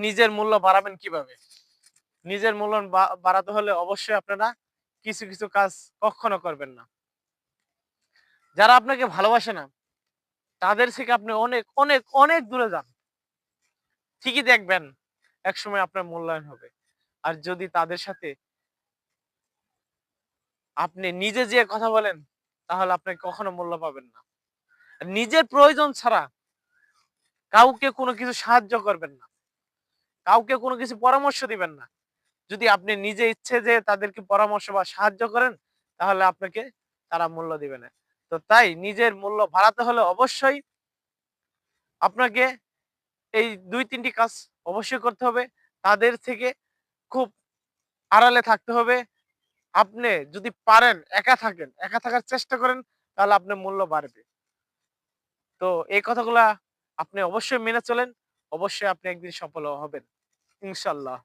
নিজের মূল্য বাড়াবেন কিভাবে? নিজের মূল্য বাড়াতে হলে অবশ্যই আপনারা কিছু, কিছু কাজ কখনো করবেন না। যারা আপনাকে ভালোবাসে না, তাদের থেকে আপনি অনেক, অনেক, অনেক দূরে যান। ঠিকই দেখবেন একসময় আপনার মূল্যায়ন হবে। আর যদি তাদের সাথে আপনি নিজে যেয়ে কথা বলেন, তাহলে আপনি কখনো মূল্য পাবেন না। নিজের প্রয়োজন ছাড়া কাউকে কোনো কিছু সাহায্য করবেন না। কাউকে কোনো কিছু পরামর্শ দিবেন না। যদি আপনি নিজে ইচ্ছে যে তাদেরকে পরামর্শ বা সাহায্য করেন, তাহলে আপনাকে তারা মূল্য দিবে না। তো তাই নিজের মূল্য বাড়াতে হলে অবশ্যই আপনাকে এই ২-৩ টি কাজ অবশ্যই করতে হবে। তাদের থেকে খুব আড়ালে থাকতে হবে। আপনি যদি পারেন একা থাকেন, একা থাকার চেষ্টা করেন, তাহলে আপনার মূল্য বাড়বে। তো এই কথাগুলা আপনি অবশ্যই মেনে চলেন। অবশ্যই আপনি একদিন সফল হবেন। ইনশাআল্লাহ।